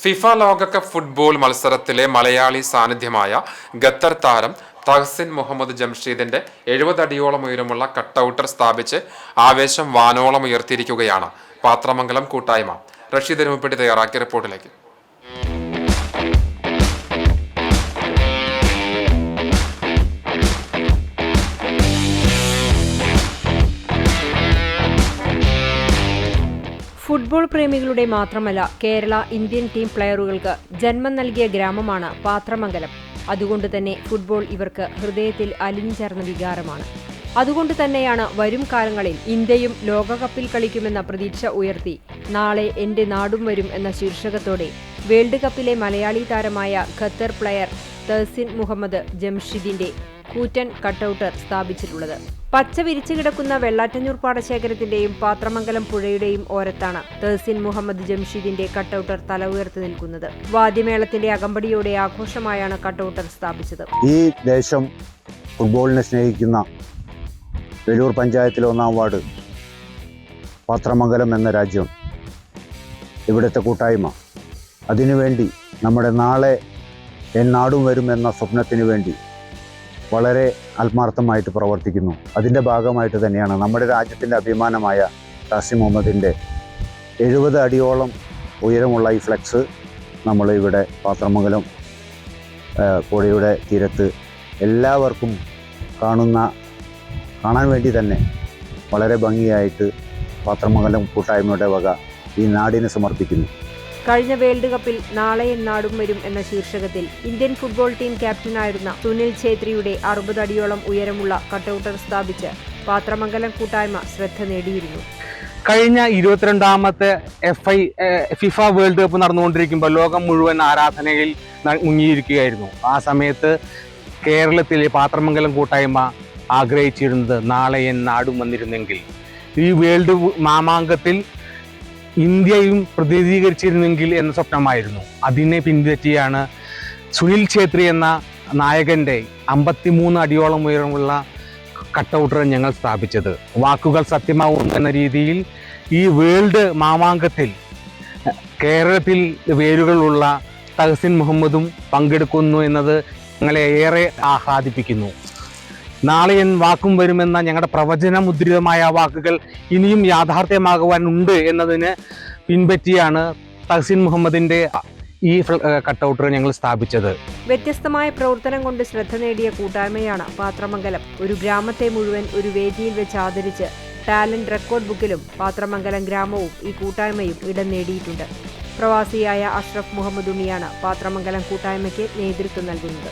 FIFA ലോകകപ്പ് football മത്സരത്തിലെ Malayali സാന്നിധ്യമായ Qatar താരം തഹസിൻ മുഹമ്മദ് ജംഷീദിന്റെ 70 അടിയോളം ഉയരമുള്ള കട്ടൗട്ടർ സ്ഥാപിച്ച് ആവേശം വാനോളം ഉയർത്തിയിരിക്കുകയാണ് പാത്രമംഗലം കൂട്ടായ്മ. റഷീദ് രൂപപ്പെട്ടി തയ്യാറാക്കിയ റിപ്പോർട്ടിലേക്ക്. ഫുട്ബോൾ പ്രേമികളുടെ മാത്രമല്ല കേരള ഇന്ത്യൻ ടീം പ്ലെയറുകൾക്ക് ജന്മം നൽകിയ ഗ്രാമമാണ് പാത്രമംഗലം. അതുകൊണ്ട് തന്നെ ഫുട്ബോൾ ഇവർക്ക് ഹൃദയത്തിൽ അലിഞ്ഞുചേർന്ന വികാരമാണ്. അതുകൊണ്ട് തന്നെയാണ് വരും കാലങ്ങളിൽ ഇന്ത്യയും ലോകകപ്പിൽ കളിക്കുമെന്ന പ്രതീക്ഷ ഉയർത്തി നാളെ എന്റെ നാടും വരും എന്ന ശീർഷകത്തോടെ വേൾഡ് കപ്പിലെ മലയാളി താരമായ ഖത്തർ പ്ലെയർ തഹസിൻ മുഹമ്മദ് ജംഷീദിന്റെ കൂറ്റൻ കട്ടൗട്ടർ സ്ഥാപിച്ചിട്ടുള്ളത്. പച്ച വിരിച്ചു കിടക്കുന്ന വെള്ളാറ്റഞ്ഞൂർ പാടശേഖരത്തിന്റെയും പാത്രമംഗലം പുഴയുടെയും ഓരത്താണ് തഹസിൻ മുഹമ്മദ് ജംഷീദിന്റെ കട്ടൗട്ടർ തല ഉയർത്തി നിൽക്കുന്നത്. വാദ്യമേളത്തിന്റെ അകമ്പടിയോടെ ആഘോഷമായാണ് കട്ടൗട്ടർ സ്ഥാപിച്ചത്. ഈ ദേശം ഫുട്ബോളിനെ സ്നേഹിക്കുന്ന വെല്ലൂർ പഞ്ചായത്തിലെ 1-ാം വാർഡ് പാത്രമംഗലം എന്ന രാജ്യം, ഇവിടുത്തെ കൂട്ടായ്മ അതിനുവേണ്ടി നമ്മുടെ നാളെ നാടും വരും എന്ന സ്വപ്നത്തിന് വേണ്ടി വളരെ ആത്മാർത്ഥമായിട്ട് പ്രവർത്തിക്കുന്നു. അതിൻ്റെ ഭാഗമായിട്ട് തന്നെയാണ് നമ്മുടെ രാജ്യത്തിൻ്റെ അഭിമാനമായ തഹസിൻ മുഹമ്മദിൻ്റെ 70 അടിയോളം ഉയരമുള്ള ഈ ഫ്ലെക്സ് നമ്മൾ ഇവിടെ പാത്രമംഗലം പുഴയുടെ തീരത്ത് എല്ലാവർക്കും കാണാൻ വേണ്ടി തന്നെ വളരെ ഭംഗിയായിട്ട് പാത്രമംഗലം കൂട്ടായ്മയുടെ വക ഈ നാടിന് സമർപ്പിക്കുന്നു. കഴിഞ്ഞ വേൾഡ് കപ്പിൽ നാളെ നാടും വരും എന്ന ശീർഷകത്തിൽ ഇന്ത്യൻ ഫുട്ബോൾ ടീം ക്യാപ്റ്റനായിരുന്ന സുനിൽ ഛേത്രിയുടെ 60 അടിയോളം ഉയരമുള്ള കട്ടൗട്ടർ സ്ഥാപിച്ച് പാത്രമംഗലം കൂട്ടായ്മ ശ്രദ്ധ നേടിയിരുന്നു. കഴിഞ്ഞ 22ാമത്തെ ഫിഫ വേൾഡ് കപ്പ് നടന്നുകൊണ്ടിരിക്കുമ്പോൾ ലോകം മുഴുവൻ ആരാധനയിൽ മുങ്ങിയിരിക്കുകയായിരുന്നു. ആ സമയത്ത് കേരളത്തിലെ പാത്രമംഗലം കൂട്ടായ്മ ആഗ്രഹിച്ചിരുന്നത് നാളെ നാടും വന്നിരുന്നെങ്കിൽ, ഈ വേൾഡ് മാമാങ്കത്തിൽ ഇന്ത്യയും പ്രതിനിധീകരിച്ചിരുന്നെങ്കിൽ എന്ന സ്വപ്നമായിരുന്നു. അതിനെ പിൻപറ്റിയാണ് സുനിൽ ഛേത്രി എന്ന നായകൻ്റെ 53 അടിയോളം ഉയരമുള്ള കട്ടൗട്ടർ ഞങ്ങൾ സ്ഥാപിച്ചത്. വാക്കുകൾ സത്യമാവും എന്ന രീതിയിൽ ഈ വേൾഡ് മാമാങ്കത്തിൽ കേരളത്തിൽ വേരുകളുള്ള തഹസിൻ മുഹമ്മദും പങ്കെടുക്കുന്നു എന്നത് ഞങ്ങളെ ഏറെ ആഹ്ലാദിപ്പിക്കുന്നു. നാളെ വാക്കും വരുമെന്ന ഞങ്ങളുടെ പ്രവചന മുദ്രിതമായ വാക്കുകൾ ഇനിയും യാഥാർത്ഥ്യമാകുവാനുണ്ട് എന്നതിന് പിൻപറ്റിയാണ് തഹസിൻ മുഹമ്മദിന്റെ ഈ കട്ടൗട്ടർ ഞങ്ങൾ സ്ഥാപിച്ചത്. വ്യത്യസ്തമായ പ്രവർത്തനം കൊണ്ട് ശ്രദ്ധ നേടിയ കൂട്ടായ്മയാണ് പാത്രമംഗലം. ഒരു ഗ്രാമത്തെ മുഴുവൻ ഒരു വേദിയിൽ വെച്ച് ആദരിച്ച് ടാലന്റ് റെക്കോർഡ് ബുക്കിലും പാത്രമംഗലം ഗ്രാമവും ഈ കൂട്ടായ്മയും ഇടം നേടിയിട്ടുണ്ട്. പ്രവാസിയായ അഷ്റഫ് മുഹമ്മദ് ഉണ്ണിയാണ് പാത്രമംഗലം കൂട്ടായ്മയ്ക്ക് നേതൃത്വം നൽകുന്നത്.